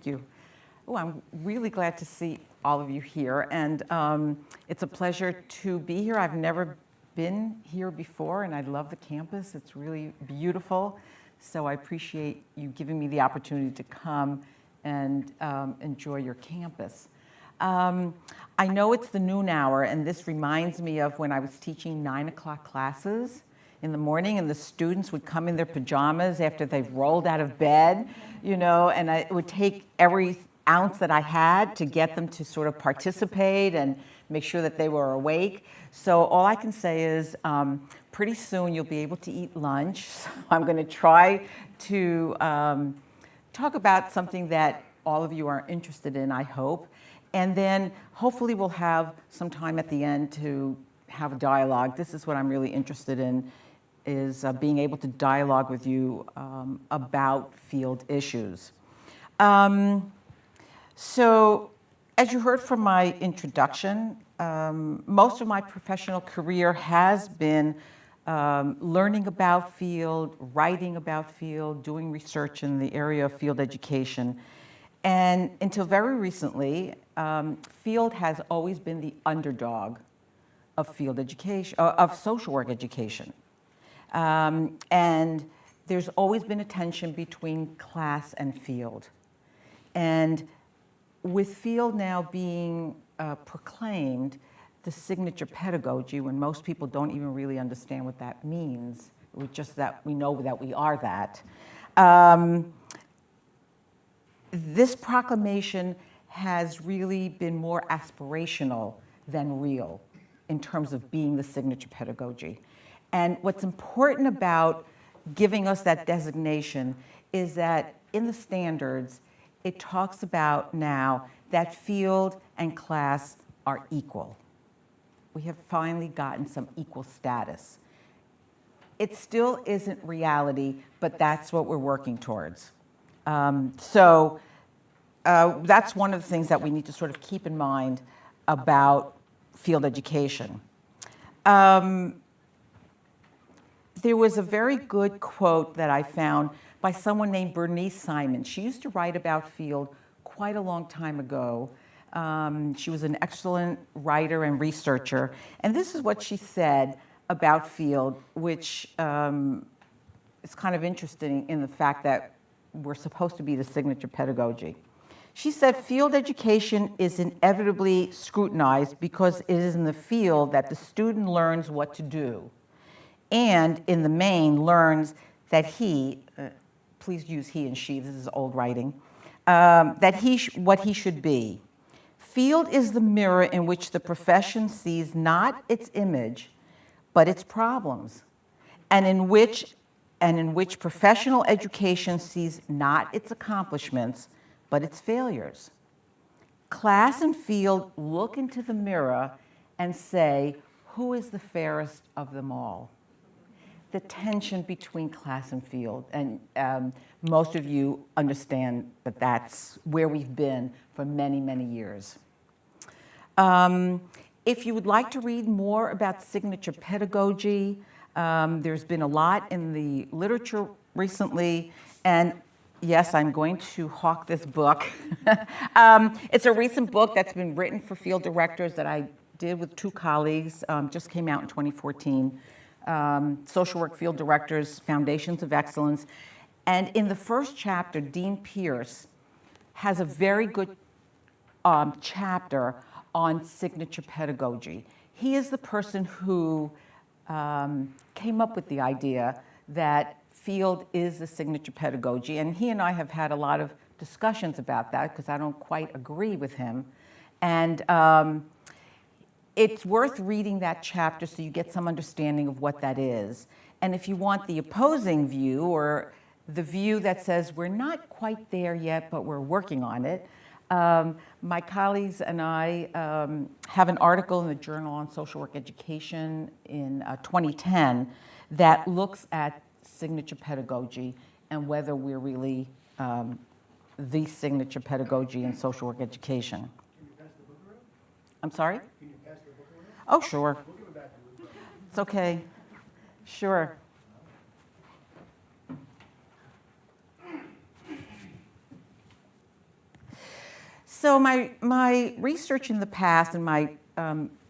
Thank you. Oh, I'm really glad to see all of you here, and it's a pleasure to be here. I've never been here before, and I love the campus. It's really beautiful, so I appreciate you giving me the opportunity to come and enjoy your campus. I know it's the noon hour, and this reminds me of when I was teaching 9 o'clock classes in the morning, and the students would come in their pajamas after they've rolled out of bed, you know, and it would take every ounce that I had to get them to sort of participate and make sure that they were awake. So all I can say is pretty soon you'll be able to eat lunch. So I'm going to try to talk about something that all of you are interested in, I hope. And then hopefully we'll have some time at the end to have a dialogue. This is what I'm really interested in, is being able to dialogue with you about field issues. So as you heard from my introduction, most of my professional career has been learning about field, writing about field, doing research in the area of field education. And until very recently, field has always been the underdog of field education, of social work education. And there's always been a tension between class and field. And with field now being proclaimed the signature pedagogy, when most people don't even really understand what that means, just that we know that we are that, this proclamation has really been more aspirational than real in terms of being the signature pedagogy. And what's important about giving us that designation is that in the standards, it talks about now that field and class are equal. We have finally gotten some equal status. It still isn't reality, but that's what we're working towards. So that's one of the things that we need to sort of keep in mind about field education. There was a very good quote that I found by someone named Bernice Simon. She used to write about field quite a long time ago. She was an excellent writer and researcher. And this is what she said about field, which is kind of interesting in the fact that we're supposed to be the signature pedagogy. She said, field education is inevitably scrutinized because it is in the field that the student learns what to do, and in the main learns that he, please use he and she, this is old writing, that what he should be. Field is the mirror in which the profession sees not its image, but its problems, and in which professional education sees not its accomplishments, but its failures. Class and field look into the mirror and say, who is the fairest of them all? The tension between class and field, and most of you understand that that's where we've been for many, many years. If you would like to read more about signature pedagogy, there's been a lot in the literature recently, and yes, I'm going to hawk this book. It's a recent book that's been written for field directors that I did with 2 colleagues, just came out in 2014. Social Work Field Directors, Foundations of Excellence. And in the first chapter, Dean Pierce has a very good chapter on signature pedagogy. He is the person who came up with the idea that field is the signature pedagogy, and he and I have had a lot of discussions about that because I don't quite agree with him. And it's worth reading that chapter so you get some understanding of what that is. And if you want the opposing view, or the view that says we're not quite there yet, but we're working on it, my colleagues and I have an article in the Journal on Social Work Education in 2010 that looks at signature pedagogy and whether we're really the signature pedagogy in social work education. Can you pass the book around? I'm sorry? Can you pass the book around? Oh, sure. We'll give it back to you. It's okay. Sure. So my research in the past and my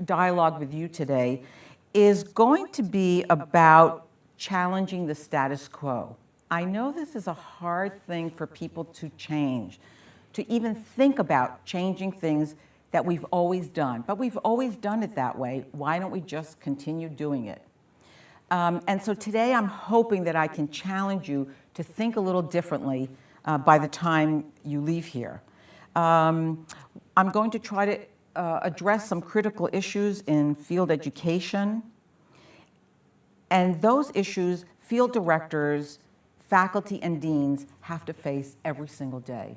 dialogue with you today is going to be about challenging the status quo. I know this is a hard thing for people to change, to even think about changing things that we've always done. But we've always done it that way. Why don't we just continue doing it? And so today I'm hoping that I can challenge you to think a little differently by the time you leave here. I'm going to try to address some critical issues in field education. And those issues, field directors, faculty, and deans have to face every single day.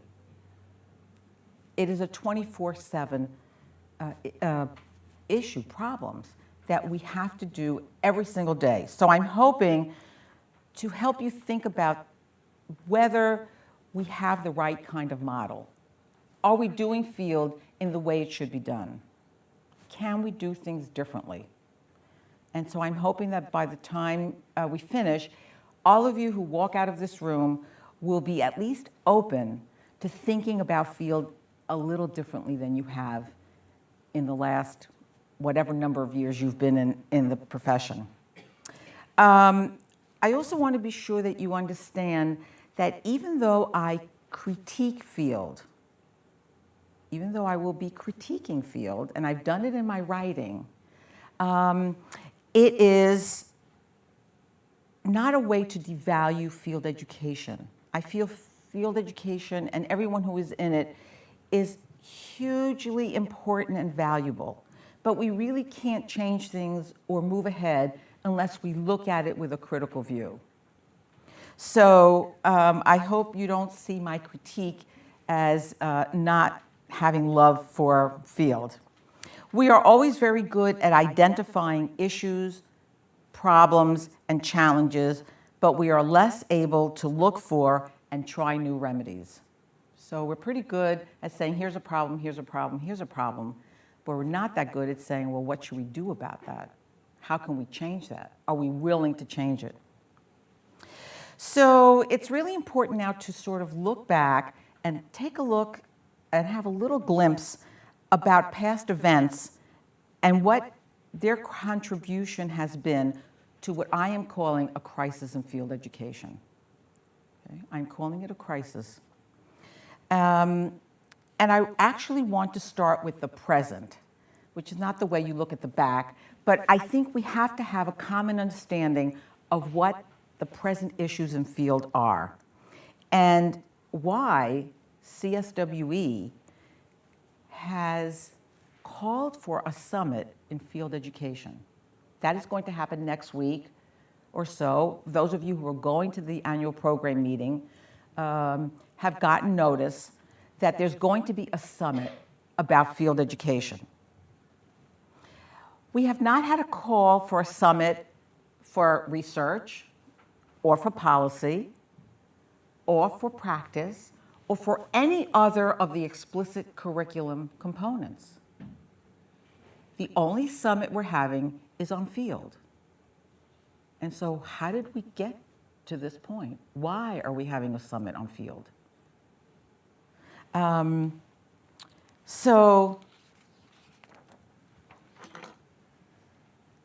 It is a 24/7 issue, problems that we have to do every single day. So I'm hoping to help you think about whether we have the right kind of model. Are we doing field in the way it should be done? Can we do things differently? And so I'm hoping that by the time we finish, all of you who walk out of this room will be at least open to thinking about field a little differently than you have in the last whatever number of years you've been in the profession. I also want to be sure that you understand that even though I critique field, even though I will be critiquing field, and I've done it in my writing, it is not a way to devalue field education. I feel field education and everyone who is in it is hugely important and valuable. But we really can't change things or move ahead unless we look at it with a critical view. So I hope you don't see my critique as not having love for field. We are always very good at identifying issues, problems, and challenges, but we are less able to look for and try new remedies. So we're pretty good at saying, here's a problem, here's a problem, here's a problem, but we're not that good at saying, well, what should we do about that? How can we change that? Are we willing to change it? So it's really important now to sort of look back and take a look and have a little glimpse about past events and what their contribution has been to what I am calling a crisis in field education. Okay? I'm calling it a crisis. And I actually want to start with the present, which is not the way you look at the back, but I think we have to have a common understanding of what the present issues in field are and why CSWE has called for a summit in field education. That is going to happen next week or so. Those of you who are going to the annual program meeting have gotten notice that there's going to be a summit about field education. We have not had a call for a summit for research or for policy or for practice or for any other of the explicit curriculum components. The only summit we're having is on field. And so how did we get to this point? Why are we having a summit on field? So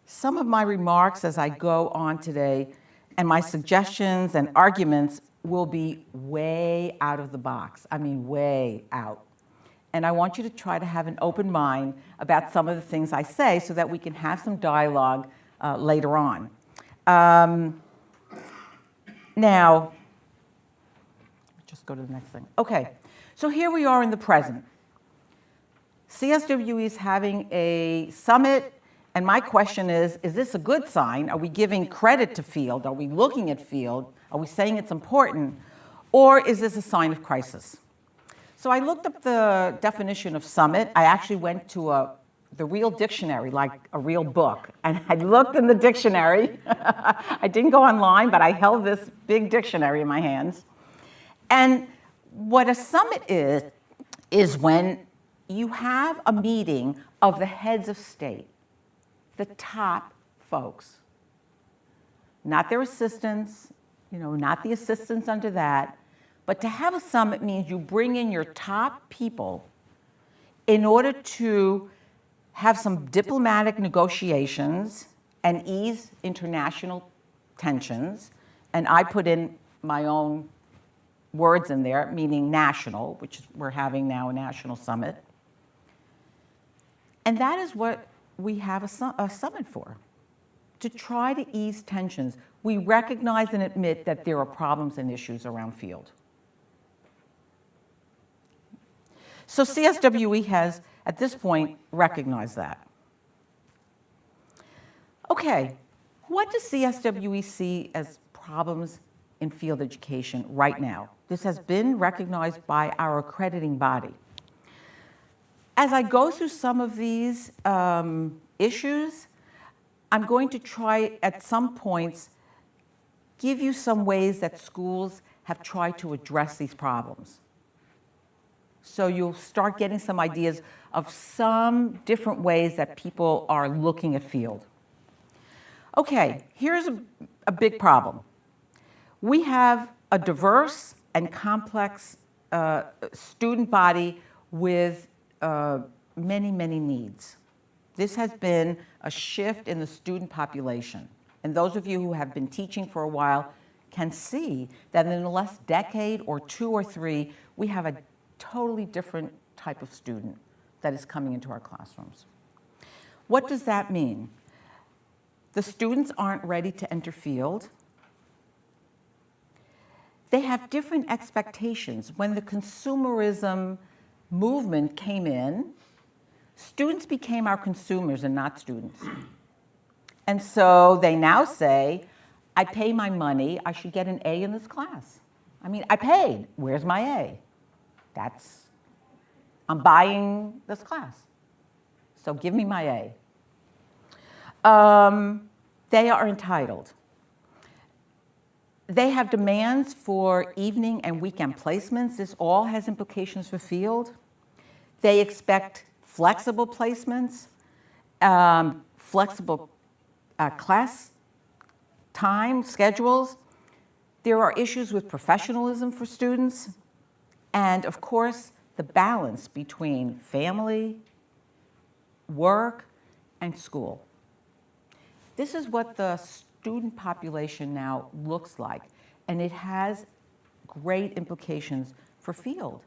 some of my remarks as I go on today and my suggestions and arguments will be way out of the box. I mean, way out. And I want you to try to have an open mind about some of the things I say so that we can have some dialogue later on. Now, just go to the next thing. Okay, so here we are in the present. CSWE is having a summit, and my question is this a good sign? Are we giving credit to field? Are we looking at field? Are we saying it's important? Or is this a sign of crisis? So I looked up the definition of summit. I actually went to the real dictionary, like a real book, and I looked in the dictionary. I didn't go online, but I held this big dictionary in my hands. And what a summit is when you have a meeting of the heads of state, the top folks, not their assistants, not the assistants under that, but to have a summit means you bring in your top people in order to have some diplomatic negotiations and ease international tensions, and I put in my own words in there, meaning national, which we're having now a national summit. And that is what we have a summit for, to try to ease tensions. We recognize and admit that there are problems and issues around field. So CSWE has, at this point, recognized that. Okay, what does CSWE see as problems in field education right now? This has been recognized by our accrediting body. As I go through some of these issues, I'm going to try at some points give you some ways that schools have tried to address these problems. So you'll start getting some ideas of some different ways that people are looking at field. Okay, here's a big problem. We have a diverse and complex student body with many, many needs. This has been a shift in the student population. And those of you who have been teaching for a while can see that in the last decade or 2 or 3, we have a totally different type of student that is coming into our classrooms. What does that mean? The students aren't ready to enter field. They have different expectations. When the consumerism movement came in, students became our consumers and not students. And so they now say, I pay my money, I should get an A in this class. I mean, I paid, where's my A? I'm buying this class, so give me my A. They are entitled. They have demands for evening and weekend placements. This all has implications for field. They expect flexible placements, flexible class time schedules. There are issues with professionalism for students. And of course, the balance between family, work, and school. This is what the student population now looks like, and it has great implications for field.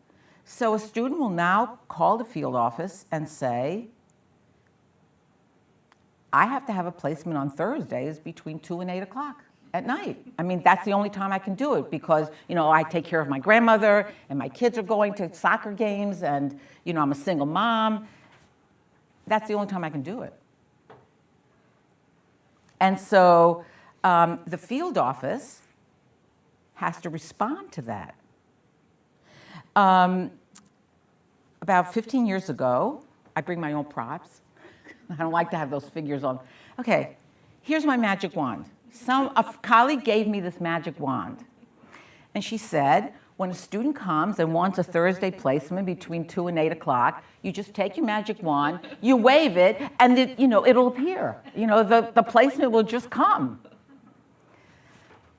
So a student will now call the field office and say, I have to have a placement on Thursdays between 2 and 8 o'clock at night. I mean, that's the only time I can do it because, I take care of my grandmother and my kids are going to soccer games and, I'm a single mom. That's the only time I can do it. And so the field office has to respond to that. About 15 years ago, I bring my own props. I don't like to have those figures on. Okay, here's my magic wand. A colleague gave me this magic wand. And she said, when a student comes and wants a Thursday placement between 2 and 8 o'clock, you just take your magic wand, you wave it, and it'll appear. The placement will just come.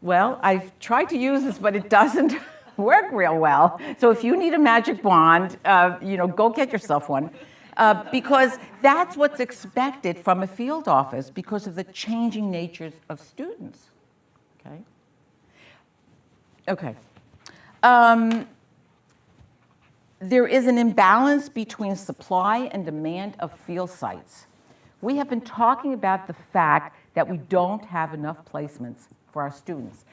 Well, I've tried to use this, but it doesn't work real well. So if you need a magic wand, go get yourself one. Because that's what's expected from a field office because of the changing natures of students. Okay. There is an imbalance between supply and demand of field sites. We have been talking about the fact that we don't have enough placements for our students.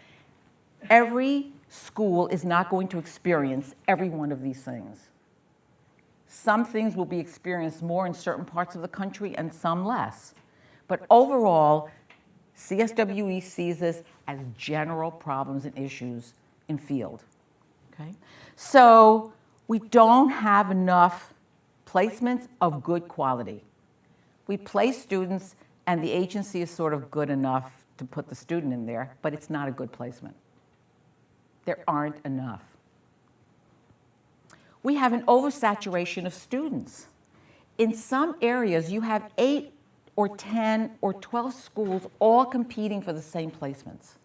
Every school is not going to experience every one of these things. Some things will be experienced more in certain parts of the country and some less. But overall, CSWE sees this as general problems and issues in field. Okay? So we don't have enough placements of good quality. We place students and the agency is sort of good enough to put the student in there, but it's not a good placement. There aren't enough. We have an oversaturation of students. In some areas, you have 8 or 10 or 12 schools all competing for the same placements.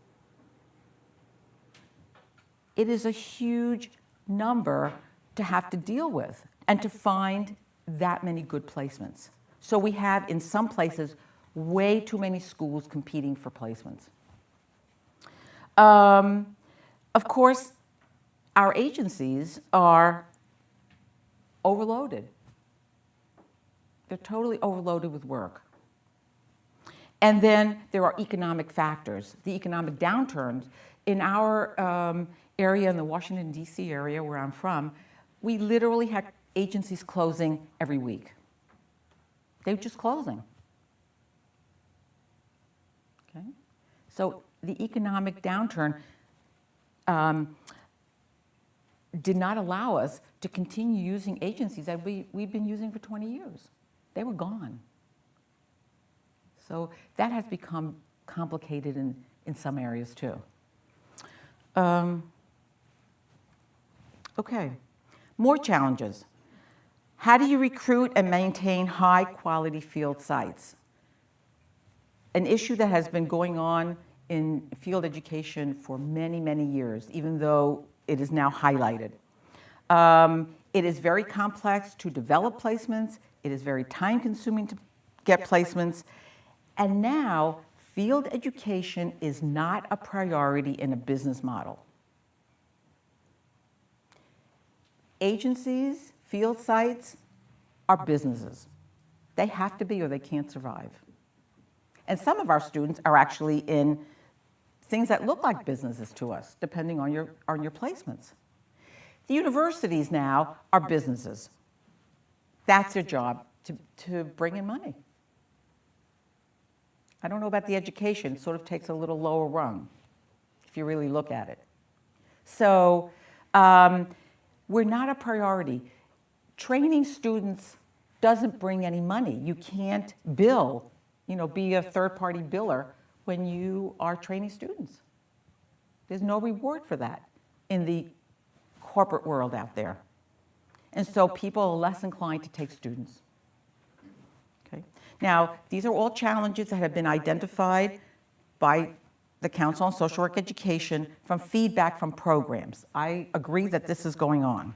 It is a huge number to have to deal with and to find that many good placements. So we have, in some places, way too many schools competing for placements. Of course, our agencies are overloaded. They're totally overloaded with work. And then there are economic factors. The economic downturns. In our area, in the Washington, D.C. area where I'm from, we literally had agencies closing every week. They were just closing. Okay? So the economic downturn did not allow us to continue using agencies that we've been using for 20 years. They were gone. So that has become complicated in some areas too. Okay, more challenges. How do you recruit and maintain high quality field sites? An issue that has been going on in field education for many, many years, even though it is now highlighted. It is very complex to develop placements. It is very time consuming to get placements. And now, field education is not a priority in a business model. Agencies, field sites are businesses. They have to be or they can't survive. And some of our students are actually in things that look like businesses to us, depending on your placements. The universities now are businesses. That's their job, to bring in money. I don't know about the education, it sort of takes a little lower rung, if you really look at it. So we're not a priority. Training students doesn't bring any money. You can't bill, be a third-party biller when you are training students. There's no reward for that in the corporate world out there. And so people are less inclined to take students. Okay. Now, these are all challenges that have been identified by the Council on Social Work Education from feedback from programs. I agree that this is going on.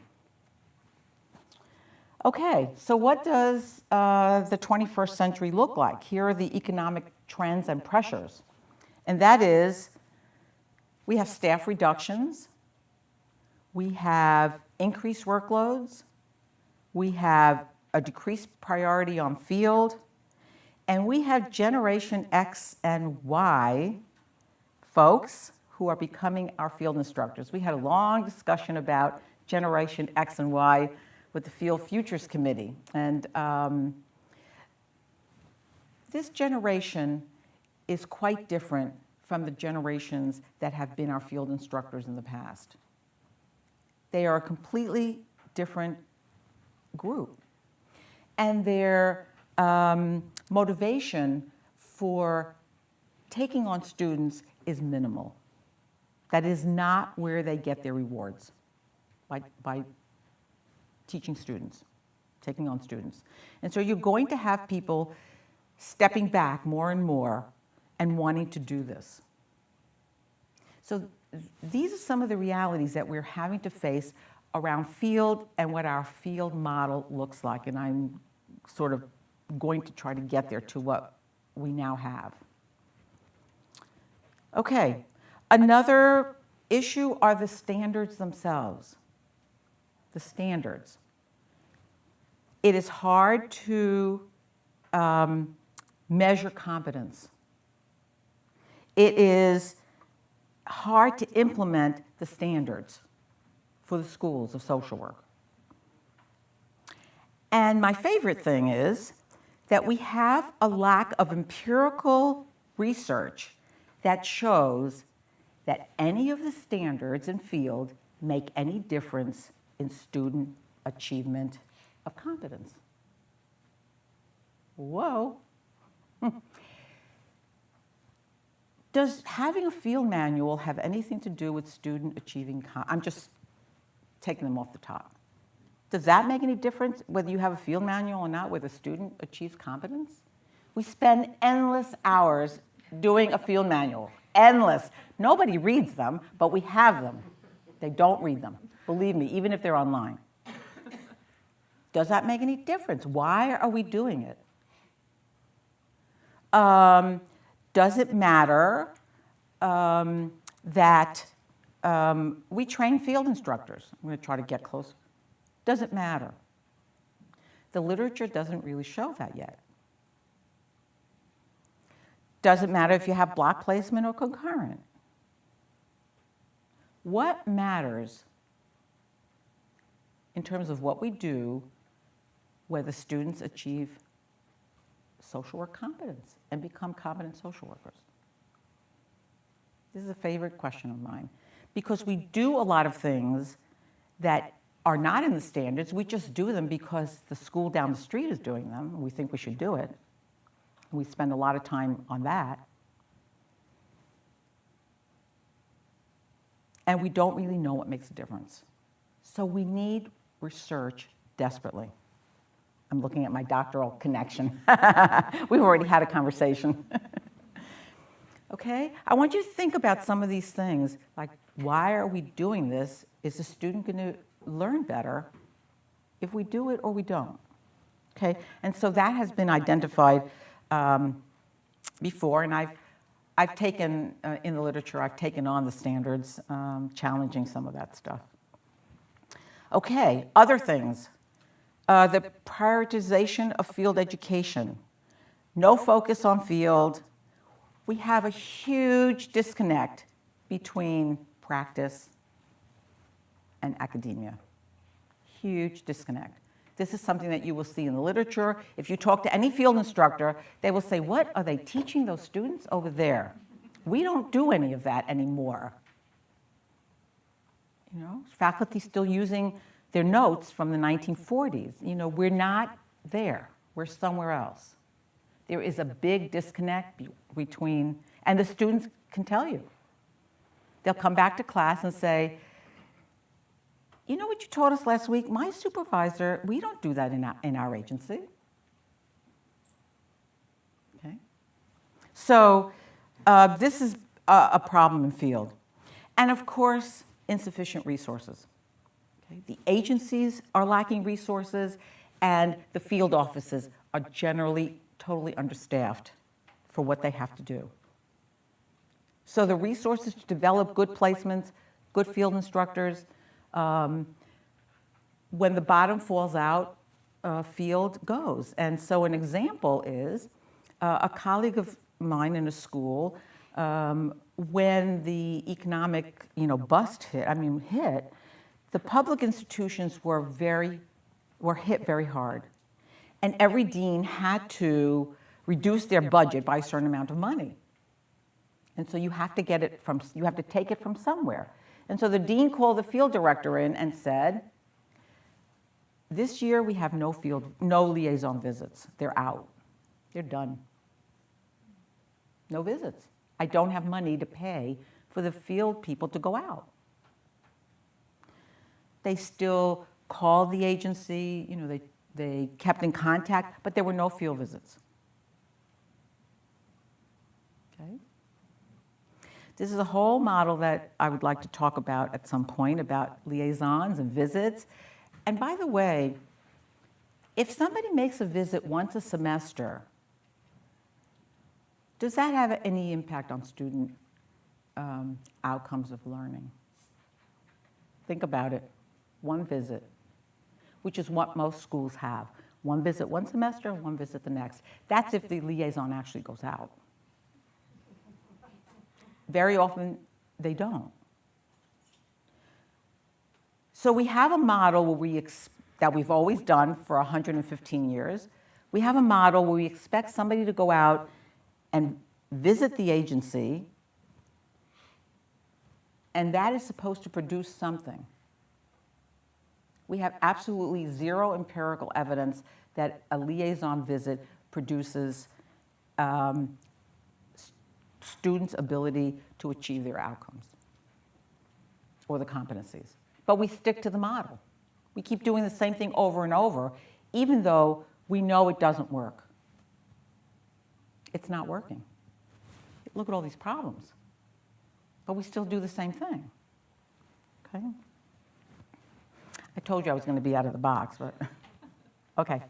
Okay, so what does the 21st century look like? Here are the economic trends and pressures. And that is, we have staff reductions, we have increased workloads, we have a decreased priority on field, and we have Generation X and Y folks who are becoming our field instructors. We had a long discussion about Generation X and Y with the Field Futures Committee. And this generation is quite different from the generations that have been our field instructors in the past. They are a completely different group. And their motivation for taking on students is minimal. That is not where they get their rewards, by teaching students, taking on students. And so you're going to have people stepping back more and more and wanting to do this. So these are some of the realities that we're having to face around field and what our field model looks like. And I'm sort of going to try to get there to what we now have. Okay, another issue are the standards themselves. The standards. It is hard to measure competence. It is hard to implement the standards for the schools of social work. And my favorite thing is that we have a lack of empirical research that shows that any of the standards in field make any difference in student achievement of competence. Whoa. Does having a field manual have anything to do with student achieving I'm just taking them off the top. Does that make any difference whether you have a field manual or not, whether a student achieves competence? We spend endless hours doing a field manual, endless. Nobody reads them, but we have them. They don't read them, believe me, even if they're online. Does that make any difference? Why are we doing it? Does it matter that we train field instructors? I'm going to try to get close. Does it matter? The literature doesn't really show that yet. Does it matter if you have block placement or concurrent? What matters in terms of what we do whether students achieve social work competence and become competent social workers? This is a favorite question of mine because we do a lot of things that are not in the standards. We just do them because the school down the street is doing them, and we think we should do it. We spend a lot of time on that. And we don't really know what makes a difference. So we need research desperately. I'm looking at my doctoral connection. We've already had a conversation. Okay? I want you to think about some of these things, like why are we doing this? Is the student going to learn better if we do it or we don't? Okay? And so that has been identified before, and I've taken, in the literature, I've taken on the standards, challenging some of that stuff. Okay, other things. The prioritization of field education. No focus on field. We have a huge disconnect between practice and academia. Huge disconnect. This is something that you will see in the literature. If you talk to any field instructor, they will say, what are they teaching those students over there? We don't do any of that anymore. You know, faculty still using their notes from the 1940s. You know, we're not there. We're somewhere else. There is a big disconnect between, and the students can tell you. They'll come back to class and say, you know what you taught us last week? My supervisor, we don't do that in our agency. Okay? So this is a problem in field. And of course, insufficient resources. Okay? The agencies are lacking resources, and the field offices are generally totally understaffed for what they have to do. So the resources to develop good placements, good field instructors, when the bottom falls out, field goes. And so an example is a colleague of mine in a school, when the economic, bust hit, the public institutions were hit very hard. And every dean had to reduce their budget by a certain amount of money. And so you have to take it from somewhere. And so the dean called the field director in and said, this year we have no liaison visits. They're out. They're done. No visits. I don't have money to pay for the field people to go out. They still called the agency, they kept in contact, but there were no field visits. Okay? This is a whole model that I would like to talk about at some point, about liaisons and visits. And by the way, if somebody makes a visit once a semester, does that have any impact on student outcomes of learning? Think about it. One visit, which is what most schools have. One visit one semester, and one visit the next. That's if the liaison actually goes out. Very often, they don't. So we have a model that we've always done for 115 years. We have a model where we expect somebody to go out and visit the agency, and that is supposed to produce something. We have absolutely zero empirical evidence that a liaison visit produces students' ability to achieve their outcomes or the competencies. But we stick to the model. We keep doing the same thing over and over, even though we know it doesn't work. It's not working. Look at all these problems. But we still do the same thing. Okay? I told you I was going to be out of the box, but Okay.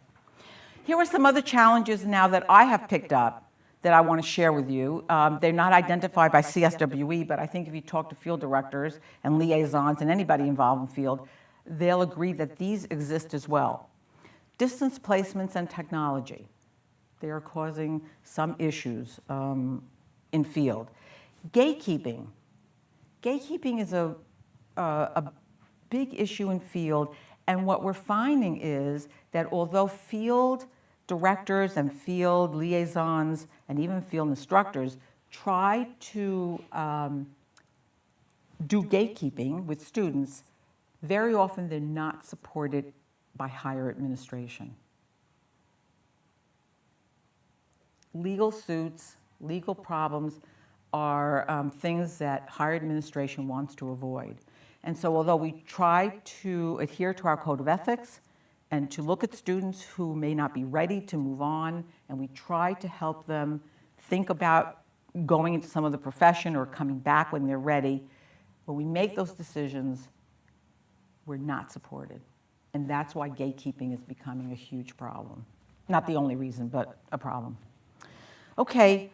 Here are some other challenges now that I have picked up that I want to share with you. They're not identified by CSWE, but I think if you talk to field directors and liaisons and anybody involved in field, they'll agree that these exist as well. Distance placements and technology. They are causing some issues in field. Gatekeeping. Gatekeeping is a big issue in field, and what we're finding is that although field directors and field liaisons and even field instructors try to do gatekeeping with students, very often they're not supported by higher administration. Legal suits, legal problems are things that higher administration wants to avoid. And so although we try to adhere to our code of ethics and to look at students who may not be ready to move on, and we try to help them think about going into some other profession or coming back when they're ready, when we make those decisions, we're not supported. And that's why gatekeeping is becoming a huge problem. Not the only reason, but a problem. Okay,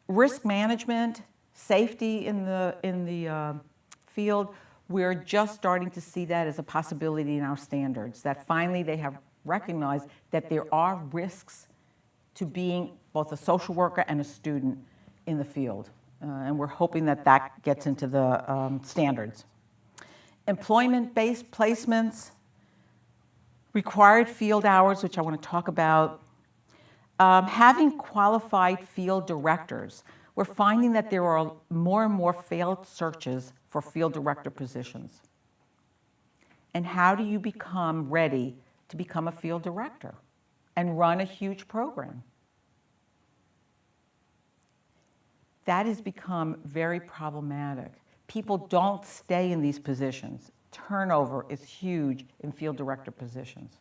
risk management, safety in the field, we're just starting to see that as a possibility in our standards, that finally they have recognized that there are risks to being both a social worker and a student in the field. And we're hoping that that gets into the standards. Employment-based placements, required field hours, which I want to talk about. Having qualified field directors. We're finding that there are more and more failed searches for field director positions. And how do you become ready to become a field director and run a huge program? That has become very problematic. People don't stay in these positions. Turnover is huge in field director positions.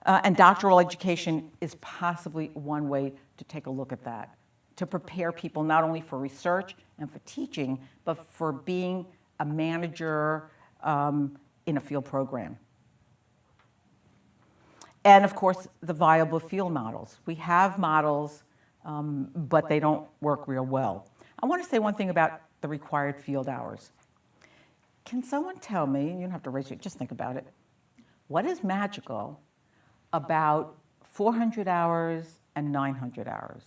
And doctoral education is possibly one way to take a look at that, to prepare people not only for research and for teaching, but for being a manager in a field program. And of course, the viable field models. We have models, but they don't work real well. I want to say one thing about the required field hours. Can someone tell me, you don't have to raise your, just think about it, what is magical about 400 hours and 900 hours?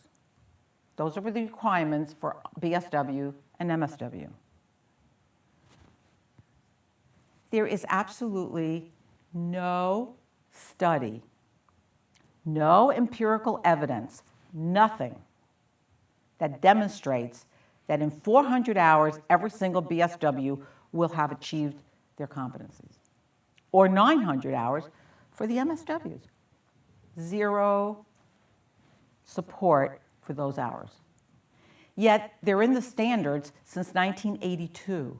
Those are the requirements for BSW and MSW. There is absolutely no study, no empirical evidence, nothing that demonstrates that in 400 hours, every single BSW will have achieved their competencies. Or 900 hours for the MSWs. Zero support for those hours. Yet they're in the standards since 1982.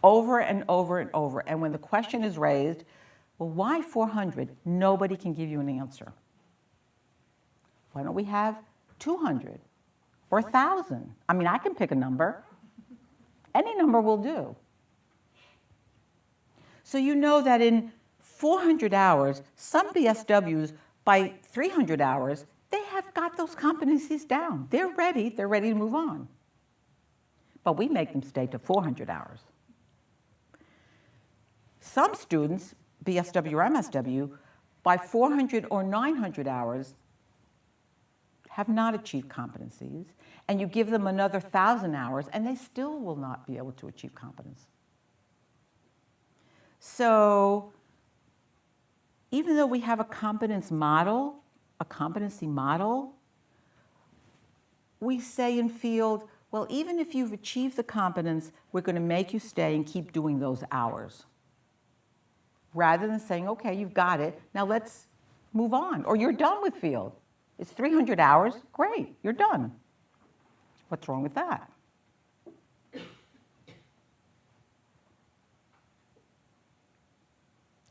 Over and over and over. And when the question is raised, well, why 400? Nobody can give you an answer. Why don't we have 200 or 1,000? I mean, I can pick a number. Any number will do. So you know that in 400 hours, some BSWs, by 300 hours, they have got those competencies down. They're ready to move on. But we make them stay to 400 hours. Some students, BSW or MSW, by 400 or 900 hours, have not achieved competencies, and you give them another 1,000 hours, and they still will not be able to achieve competence. So even though we have a competence model, a competency model, we say in field, well, even if you've achieved the competence, we're going to make you stay and keep doing those hours. Rather than saying, okay, you've got it, now let's move on, or you're done with field. It's 300 hours, great, you're done. What's wrong with that?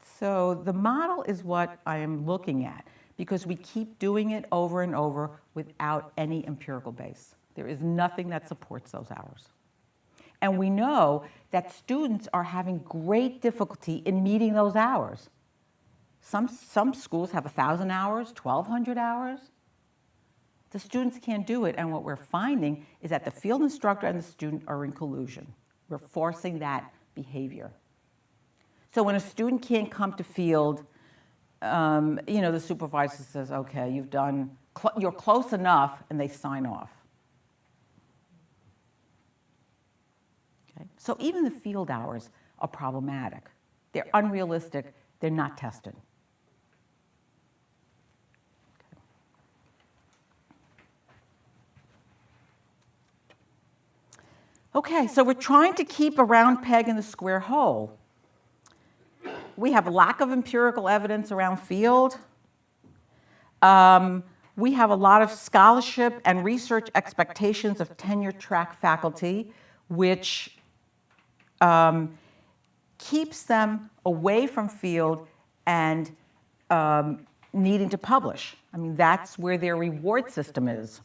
So the model is what I am looking at, because we keep doing it over and over without any empirical base. There is nothing that supports those hours. And we know that students are having great difficulty in meeting those hours. Some schools have 1,000 hours, 1,200 hours. The students can't do it, and what we're finding is that the field instructor and the student are in collusion. We're forcing that behavior. So when a student can't come to field, the supervisor says, okay, you're close enough, and they sign off. Okay? So even the field hours are problematic. They're unrealistic. They're not tested. Okay, so we're trying to keep a round peg in the square hole. We have a lack of empirical evidence around field. We have a lot of scholarship and research expectations of tenure-track faculty, which keeps them away from field and needing to publish. I mean, that's where their reward system is.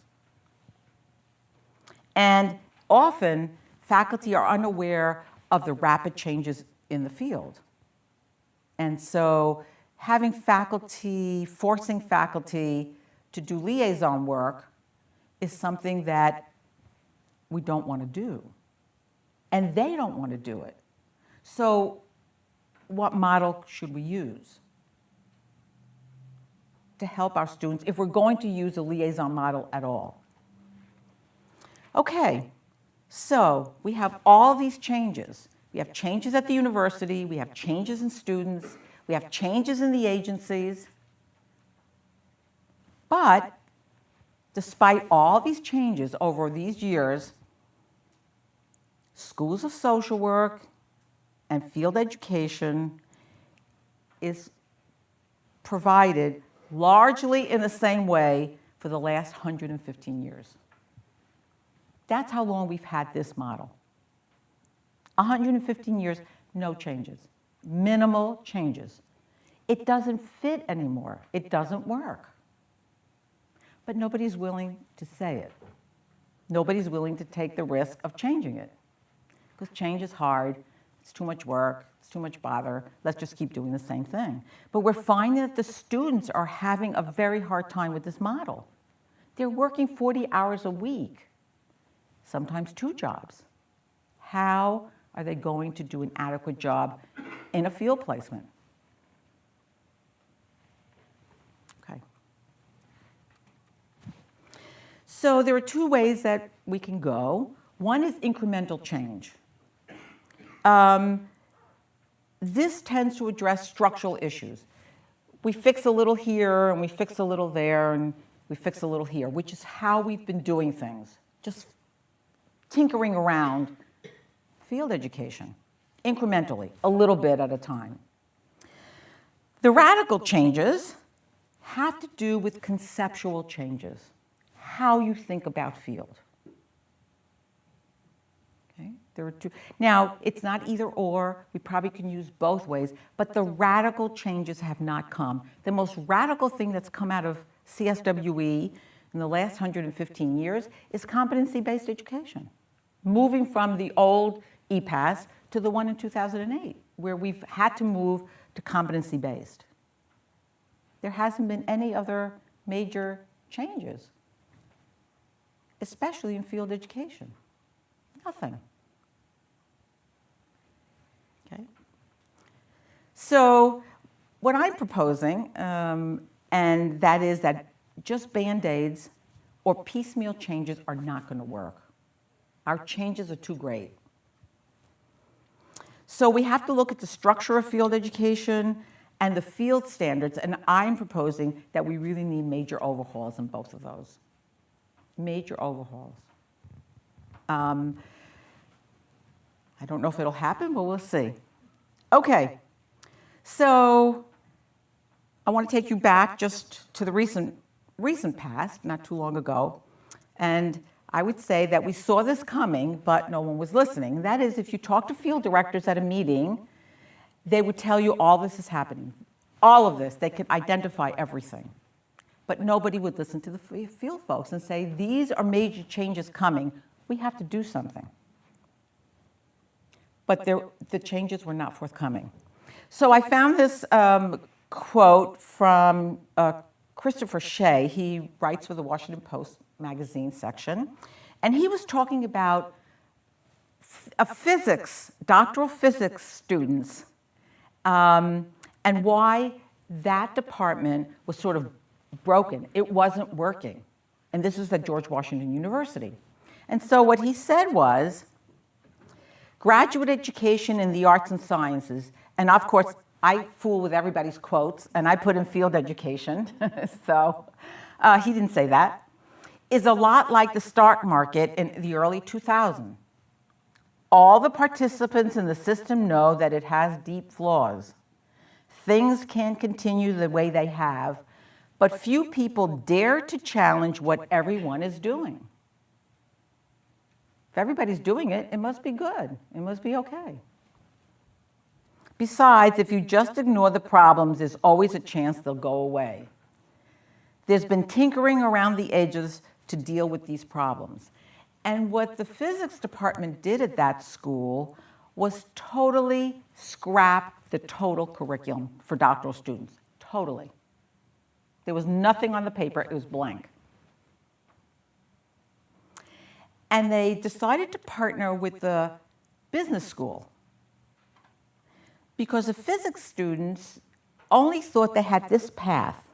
And often, faculty are unaware of the rapid changes in the field. And so forcing faculty to do liaison work is something that we don't want to do. And they don't want to do it. So what model should we use to help our students if we're going to use a liaison model at all? Okay, so we have all these changes. We have changes at the university, we have changes in students, we have changes in the agencies. But despite all these changes over these years, schools of social work and field education is provided largely in the same way for the last 115 years. That's how long we've had this model. 115 years, no changes, minimal changes. It doesn't fit anymore. It doesn't work. But nobody's willing to say it. Nobody's willing to take the risk of changing it. Because change is hard, it's too much work, it's too much bother, let's just keep doing the same thing. But we're finding that the students are having a very hard time with this model. They're working 40 hours a week, sometimes 2 jobs. How are they going to do an adequate job in a field placement? Okay. So there are 2 ways that we can go. One is incremental change. This tends to address structural issues. We fix a little here, and we fix a little there, and we fix a little here, which is how we've been doing things, just tinkering around field education, incrementally, a little bit at a time. The radical changes have to do with conceptual changes, how you think about field. Okay? There are 2. Now, it's not either or. We probably can use both ways, but the radical changes have not come. The most radical thing that's come out of CSWE in the last 115 years is competency-based education, moving from the old EPAS to the one in 2008, where we've had to move to competency-based. There hasn't been any other major changes, especially in field education. Nothing. Okay? So what I'm proposing, and that is that just Band-Aids or piecemeal changes are not going to work. Our changes are too great. So we have to look at the structure of field education and the field standards, and I'm proposing that we really need major overhauls in both of those. Major overhauls. I don't know if it'll happen, but we'll see. Okay, so I want to take you back just to the recent past, not too long ago, and I would say that we saw this coming, but no one was listening. That is, if you talk to field directors at a meeting, they would tell you all this is happening. All of this, they could identify everything. But nobody would listen to the field folks and say, these are major changes coming. We have to do something. but the changes were not forthcoming. So I found this quote from Christopher Shea. He writes for the Washington Post magazine section, and he was talking about doctoral physics students, and why that department was sort of broken. It wasn't working. And this is at George Washington University. And so what he said was, graduate education in the arts and sciences, and of course, I fool with everybody's quotes, and I put in field education, so he didn't say that, is a lot like the stock market in the early 2000s. All the participants in the system know that it has deep flaws. Things can't continue the way they have, but few people dare to challenge what everyone is doing. If everybody's doing it, it must be good. It must be okay. Besides, if you just ignore the problems, there's always a chance they'll go away. There's been tinkering around the edges to deal with these problems. And what the physics department did at that school was totally scrap the total curriculum for doctoral students. Totally. There was nothing on the paper, it was blank. And they decided to partner with the business school because the physics students only thought they had this path.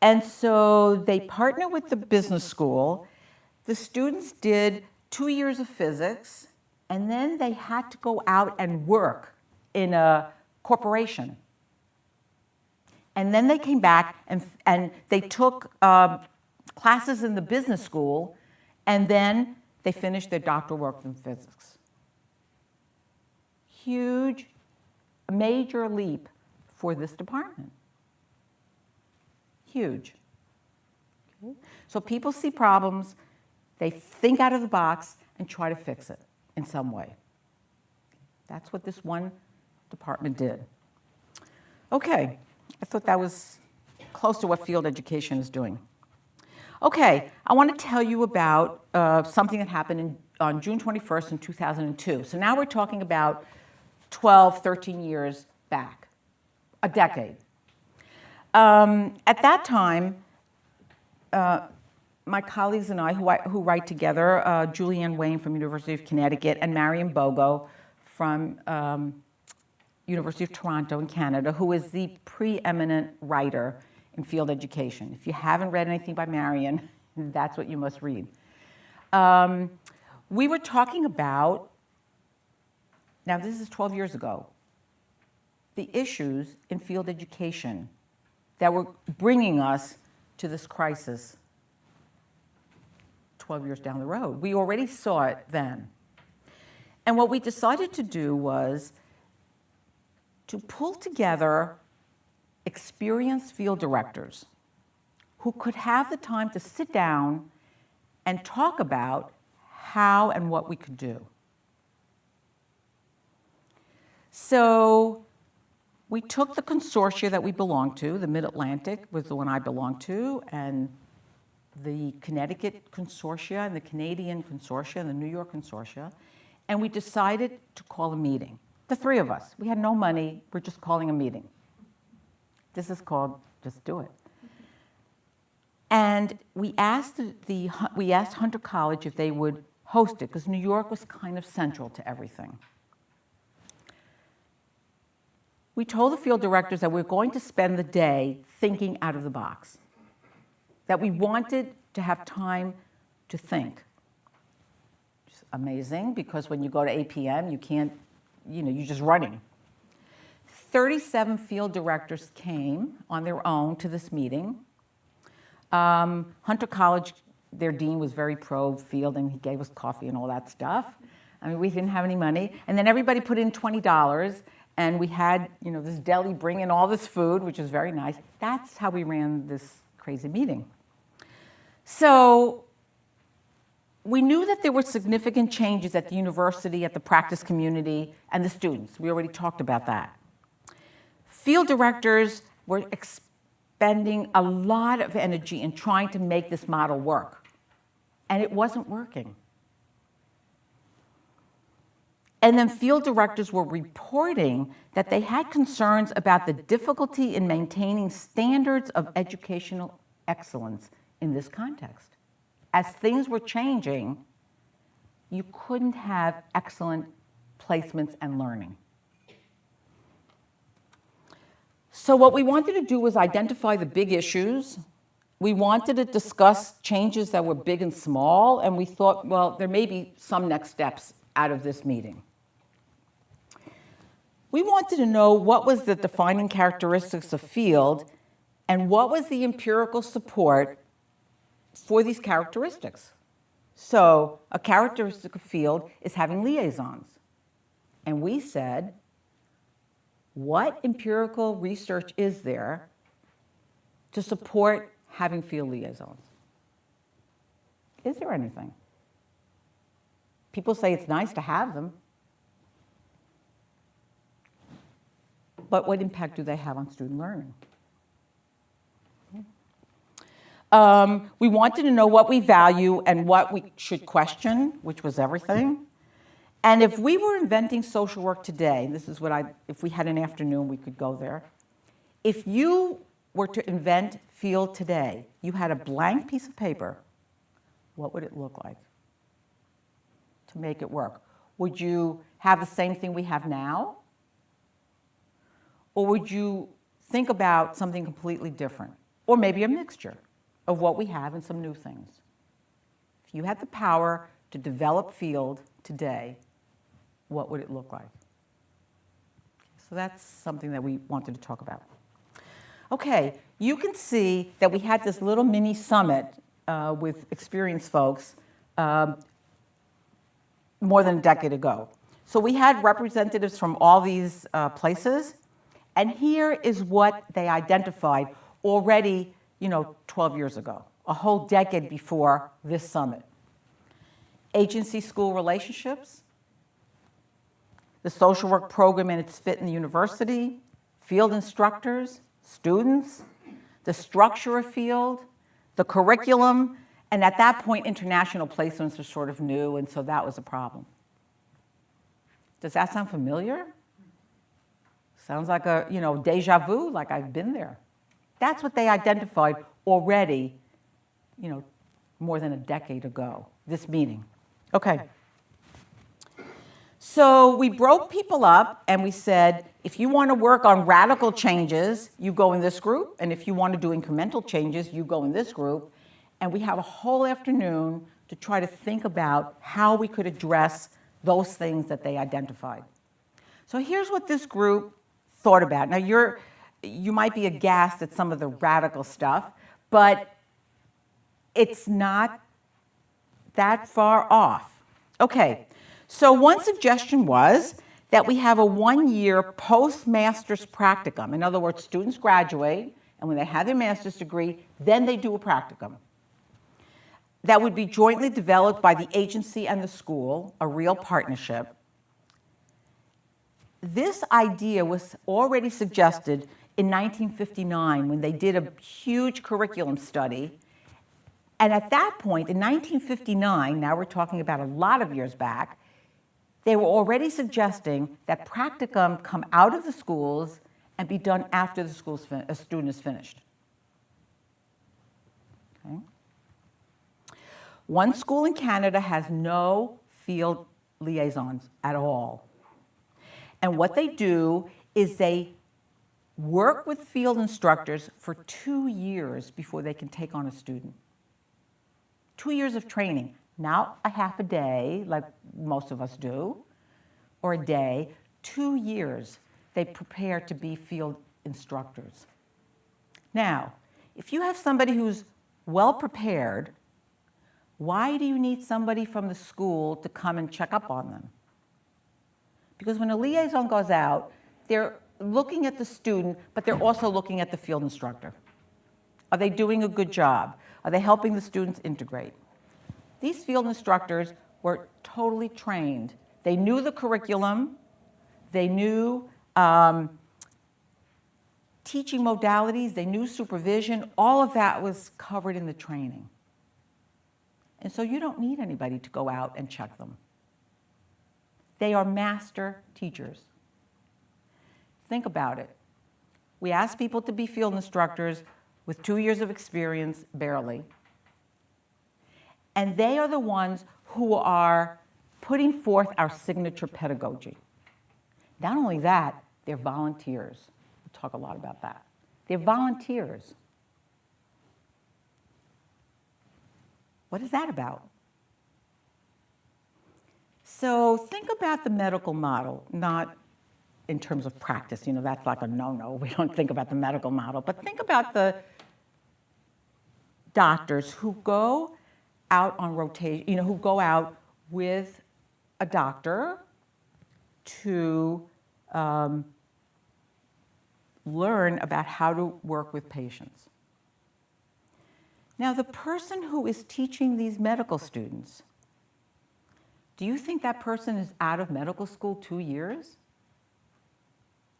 And so they partnered with the business school. The students did 2 years of physics, and then they had to go out and work in a corporation. And then they came back and they took classes in the business school, and then they finished their doctoral work in physics. Huge, major leap for this department. Huge. Okay. So people see problems, they think out of the box and try to fix it in some way. That's what this one department did. Okay, I thought that was close to what field education is doing. Okay, I want to tell you about something that happened on June 21st in 2002. So now we're talking about 12, 13 years back, a decade. At that time, my colleagues and I, who write together, Julianne Wayne from University of Connecticut and Miriam Bogo from University of Toronto in Canada, who is the preeminent writer in field education. If you haven't read anything by Miriam, that's what you must read. We were talking about, now this is 12 years ago, the issues in field education that were bringing us to this crisis 12 years down the road. We already saw it then. And what we decided to do was to pull together experienced field directors who could have the time to sit down and talk about how and what we could do. So we took the consortia that we belonged to, the Mid-Atlantic was the one I belonged to, and the Connecticut consortia and the Canadian consortia and the New York consortia, and we decided to call a meeting. The three of us. We had no money, we're just calling a meeting. This is called Just Do It. And we asked Hunter College if they would host it, because New York was kind of central to everything. We told the field directors that we were going to spend the day thinking out of the box, that we wanted to have time to think. It's amazing, because when you go to APM, you can't, you're just running. 37 field directors came on their own to this meeting. Hunter College, their dean was very pro-field, and he gave us coffee and all that stuff. I mean, we didn't have any money. And then everybody put in $20, and we had, this deli bring in all this food, which was very nice. That's how we ran this crazy meeting. So we knew that there were significant changes at the university, at the practice community, and the students. We already talked about that. Field directors were expending a lot of energy in trying to make this model work, and it wasn't working. And then field directors were reporting that they had concerns about the difficulty in maintaining standards of educational excellence in this context. As things were changing, you couldn't have excellent placements and learning. So what we wanted to do was identify the big issues. We wanted to discuss changes that were big and small, and we thought, well, there may be some next steps out of this meeting. We wanted to know what was the defining characteristics of field and what was the empirical support for these characteristics. So a characteristic of field is having liaisons. And we said, what empirical research is there to support having field liaisons? Is there anything? People say it's nice to have them. But what impact do they have on student learning? We wanted to know what we value and what we should question, which was everything. And if we were inventing social work today, this is what if we had an afternoon, we could go there. If you were to invent field today, you had a blank piece of paper, what would it look like to make it work? Would you have the same thing we have now? Or would you think about something completely different? Or maybe a mixture of what we have and some new things. If you had the power to develop field today, what would it look like? So that's something that we wanted to talk about. Okay, you can see that we had this little mini summit with experienced folks more than a decade ago. So we had representatives from all these places, and here is what they identified already, 12 years ago, a whole decade before this summit. Agency-school relationships, the social work program and its fit in the university, field instructors, students, the structure of field, the curriculum, and at that point, international placements were sort of new, and so that was a problem. Does that sound familiar? Sounds like a, deja vu, like I've been there. That's what they identified already, more than a decade ago, this meeting. Okay. So we broke people up and we said, if you want to work on radical changes, you go in this group, and if you want to do incremental changes, you go in this group. And we have a whole afternoon to try to think about how we could address those things that they identified. So here's what this group thought about. Now you might be aghast at some of the radical stuff, but it's not that far off. Okay, so one suggestion was that we have a 1-year post-master's practicum. In other words, students graduate, and when they have their master's degree, then they do a practicum. That would be jointly developed by the agency and the school, a real partnership. This idea was already suggested in 1959 when they did a huge curriculum study. And at that point, in 1959, now we're talking about a lot of years back, they were already suggesting that practicum come out of the schools and be done after a student is finished. Okay. One school in Canada has no field liaisons at all. And what they do is they work with field instructors for 2 years before they can take on a student. 2 years of training, not a half a day like most of us do, or a day, 2 years they prepare to be field instructors. Now, if you have somebody who's well prepared, why do you need somebody from the school to come and check up on them? Because when a liaison goes out, they're looking at the student, but they're also looking at the field instructor. Are they doing a good job? Are they helping the students integrate? These field instructors were totally trained. They knew the curriculum. They knew teaching modalities. They knew supervision. All of that was covered in the training. And so you don't need anybody to go out and check them. They are master teachers. Think about it. We ask people to be field instructors with 2 years of experience, barely. And they are the ones who are putting forth our signature pedagogy. Not only that, they're volunteers. We'll talk a lot about that. They're volunteers. What is that about? So think about the medical model, not in terms of practice. You know, that's like a no-no. We don't think about the medical model. But think about the doctors who go out on rotation, you know, who go out with a doctor to learn about how to work with patients. Now, the person who is teaching these medical students, do you think that person is out of medical school 2 years?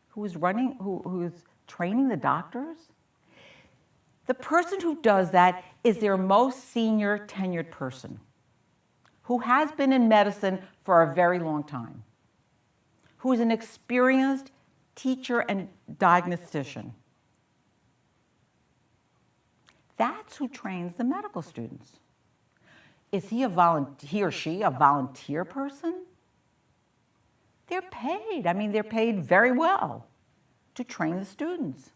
Who is training the doctors? The person who does that is their most senior tenured person, who has been in medicine for a very long time, who is an experienced teacher and diagnostician. That's who trains the medical students. Is he or she a volunteer person? They're paid. I mean, they're paid very well to train the students.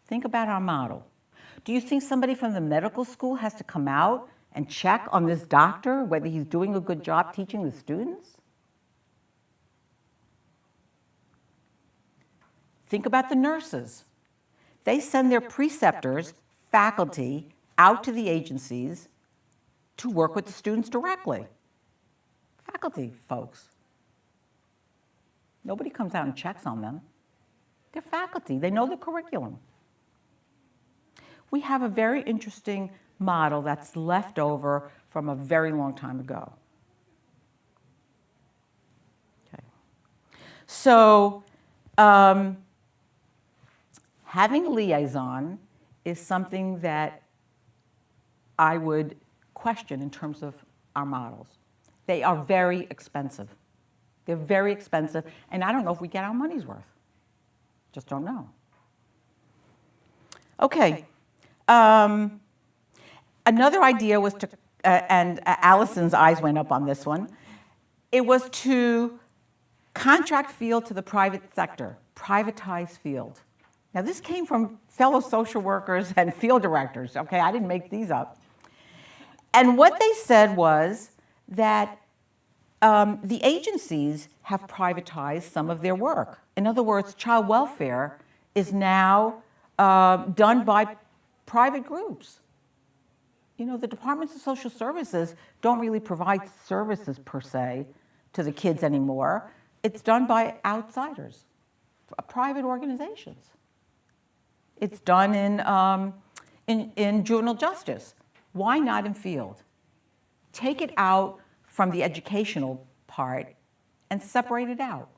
Think about our model. Do you think somebody from the medical school has to come out and check on this doctor whether he's doing a good job teaching the students? Think about the nurses. They send their preceptors, faculty, out to the agencies to work with the students directly. Faculty folks. Nobody comes out and checks on them. They're faculty. They know the curriculum. We have a very interesting model that's left over from a very long time ago. Okay. So, having a liaison is something that I would question in terms of our models. They are very expensive. They're very expensive, and I don't know if we get our money's worth. Just don't know. Okay. Another idea was to, and Allison's eyes went up on this one, it was to contract field to the private sector, privatize field. Now, this came from fellow social workers and field directors, okay? I didn't make these up. And what they said was that the agencies have privatized some of their work. In other words, child welfare is now done by private groups. You know, the departments of social services don't really provide services per se to the kids anymore. It's done by outsiders, private organizations. It's done in juvenile justice. Why not in field? Take it out from the educational part and separate it out.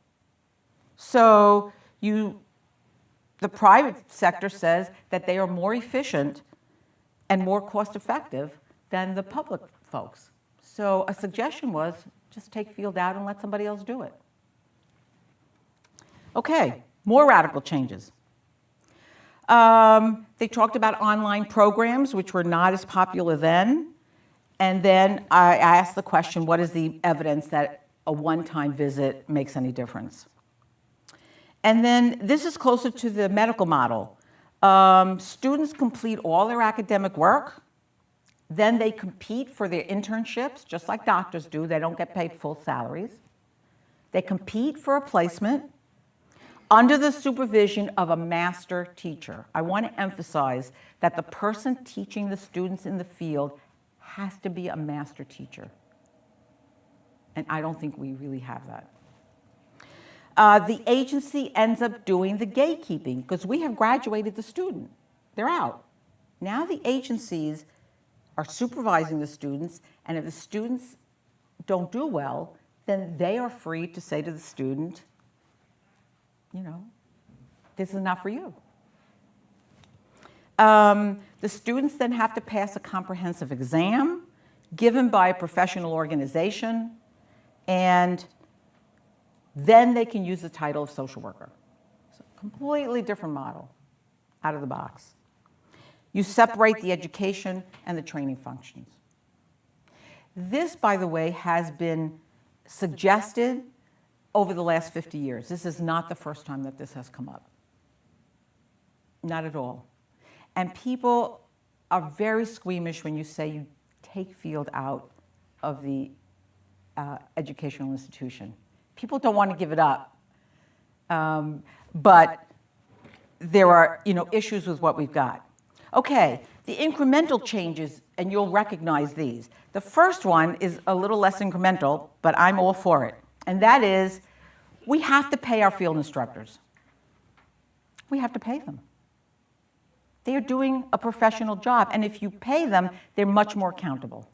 So the private sector says that they are more efficient and more cost effective than the public folks. So a suggestion was just take field out and let somebody else do it. Okay, more radical changes. They talked about online programs, which were not as popular then. And then I asked the question, what is the evidence that a one-time visit makes any difference? And then this is closer to the medical model. Students complete all their academic work. Then they compete for their internships, just like doctors do. They don't get paid full salaries. They compete for a placement under the supervision of a master teacher. I want to emphasize that the person teaching the students in the field has to be a master teacher. And I don't think we really have that. The agency ends up doing the gatekeeping because we have graduated the student. They're out. Now the agencies are supervising the students, and if the students don't do well, then they are free to say to the student, you know, this is not for you. The students then have to pass a comprehensive exam given by a professional organization. and then they can use the title of social worker. So completely different model out of the box. You separate the education and the training functions. This, by the way, has been suggested over the last 50 years. This is not the first time that this has come up. Not at all. And people are very squeamish when you say you take field out of the educational institution. People don't want to give it up. But there are, issues with what we've got. Okay, the incremental changes, and you'll recognize these. The first one is a little less incremental, but I'm all for it. And that is, we have to pay our field instructors. We have to pay them. They are doing a professional job, and if you pay them, they're much more accountable.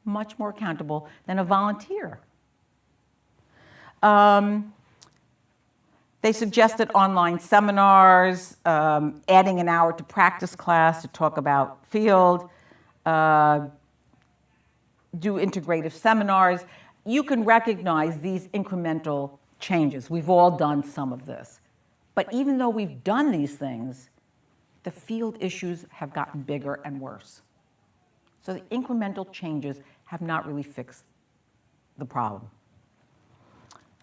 Much more accountable than a volunteer. They suggested online seminars, adding an hour to practice class to talk about field, do integrative seminars. You can recognize these incremental changes. We've all done some of this. But even though we've done these things, the field issues have gotten bigger and worse. So the incremental changes have not really fixed the problem.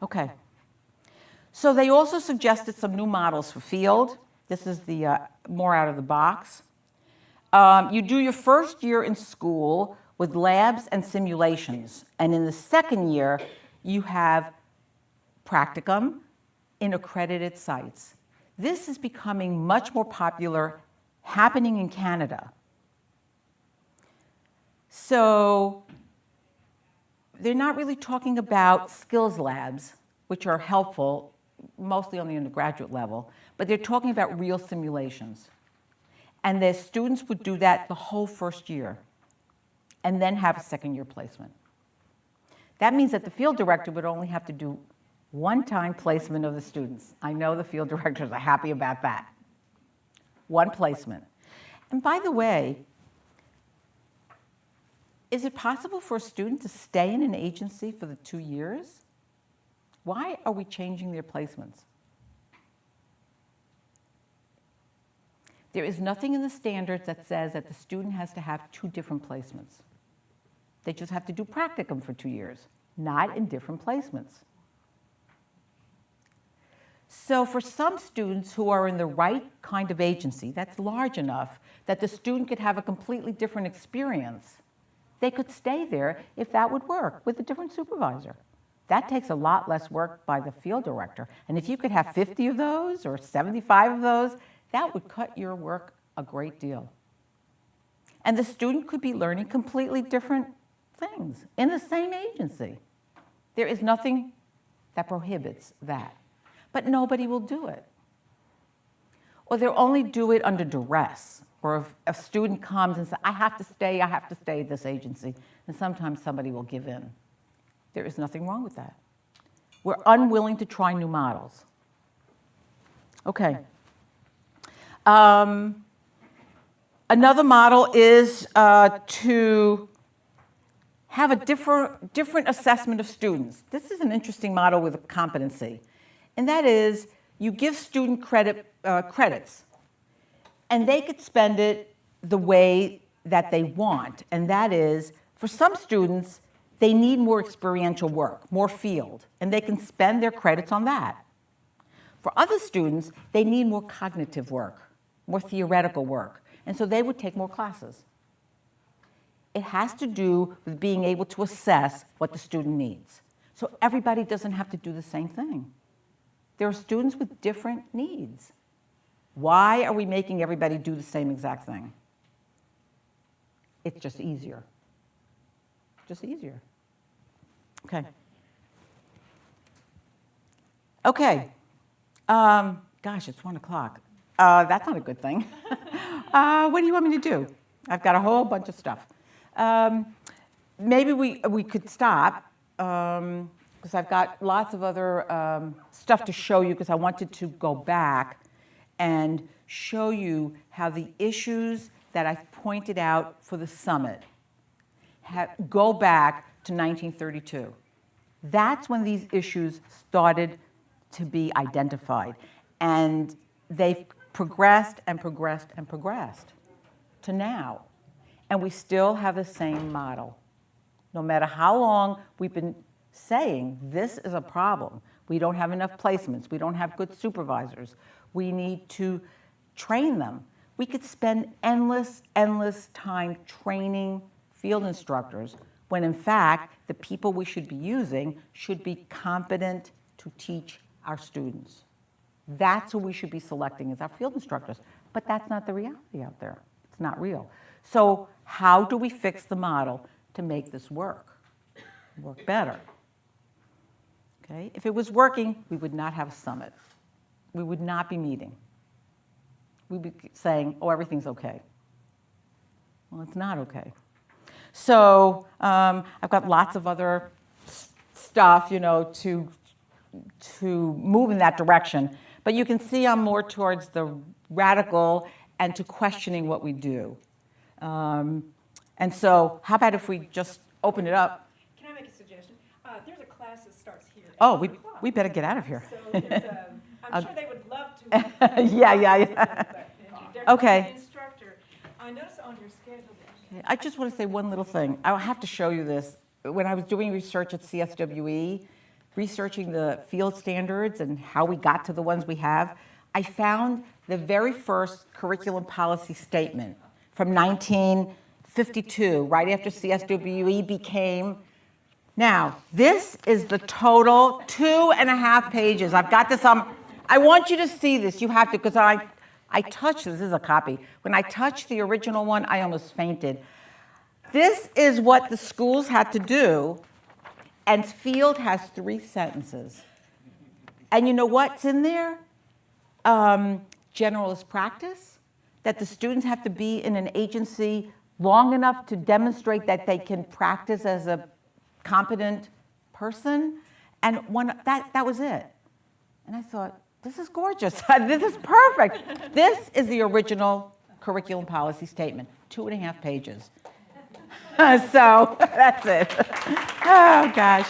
Okay. So they also suggested some new models for field. This is the more out of the box. You do your first year in school with labs and simulations. And in the second year, you have practicum in accredited sites. This is becoming much more popular, happening in Canada. So they're not really talking about skills labs, which are helpful, mostly on the undergraduate level, but they're talking about real simulations. And their students would do that the whole first year and then have a second-year placement. That means that the field director would only have to do one-time placement of the students. I know the field directors are happy about that. One placement. And by the way, is it possible for a student to stay in an agency for the 2 years? Why are we changing their placements? There is nothing in the standards that says that the student has to have 2 different placements. They just have to do practicum for 2 years, not in different placements. So for some students who are in the right kind of agency that's large enough that the student could have a completely different experience, they could stay there if that would work with a different supervisor. That takes a lot less work by the field director. And if you could have 50 of those or 75 of those, that would cut your work a great deal. And the student could be learning completely different things in the same agency. There is nothing that prohibits that. But nobody will do it. Or they'll only do it under duress. Or if a student comes and says, I have to stay at this agency. And sometimes somebody will give in. There is nothing wrong with that. We're unwilling to try new models. Okay. Another model is to have a different assessment of students. This is an interesting model with a competency. And that is, you give student credits, and they could spend it the way that they want. And that is, for some students, they need more experiential work, more field, and they can spend their credits on that. For other students, they need more cognitive work, more theoretical work, and so they would take more classes. It has to do with being able to assess what the student needs. So everybody doesn't have to do the same thing. There are students with different needs. Why are we making everybody do the same exact thing? It's just easier. Just easier. Okay. Okay. Gosh, it's 1 o'clock. That's not a good thing. What do you want me to do? I've got a whole bunch of stuff. Maybe we could stop, because I've got lots of other stuff to show you, because I wanted to go back and show you how the issues that I pointed out for the summit go back to 1932. That's when these issues started to be identified. And they've progressed and progressed and progressed to now. And we still have the same model. No matter how long we've been saying this is a problem. We don't have enough placements. We don't have good supervisors. We need to train them. We could spend endless time training field instructors when in fact the people we should be using should be competent to teach our students. That's who we should be selecting as our field instructors. But that's not the reality out there. It's not real. So how do we fix the model to make this work better? Okay? If it was working, we would not have a summit. We would not be meeting. We'd be saying, oh, everything's okay. Well, it's not okay. So I've got lots of other stuff, to move in that direction. But you can see I'm more towards the radical and to questioning what we do. And so how about if we just open it up? Can I make a suggestion? There's a class that starts here. at Oh, 1 o'clock. we better get out of here. So there's I'm sure they would love to. Yeah. There's Okay. an instructor. I noticed on your schedule. I just want to say one little thing. I have to show you this. When I was doing research at CSWE, researching the field standards and how we got to the ones we have, I found the very first curriculum policy statement from 1952, right after CSWE became. Now, this is the total 2.5 pages. I've got this on. I want you to see this. You have to, because I touched this is a copy. When I touched the original one, I almost fainted. This is what the schools had to do, and field has 3 sentences. And you know what's in there? Generalist practice, that the students have to be in an agency long enough to demonstrate that they can practice as a competent person. And that was it. And I thought, this is gorgeous. This is perfect. This is the original curriculum policy statement, 2.5 pages. So that's it. Oh, gosh.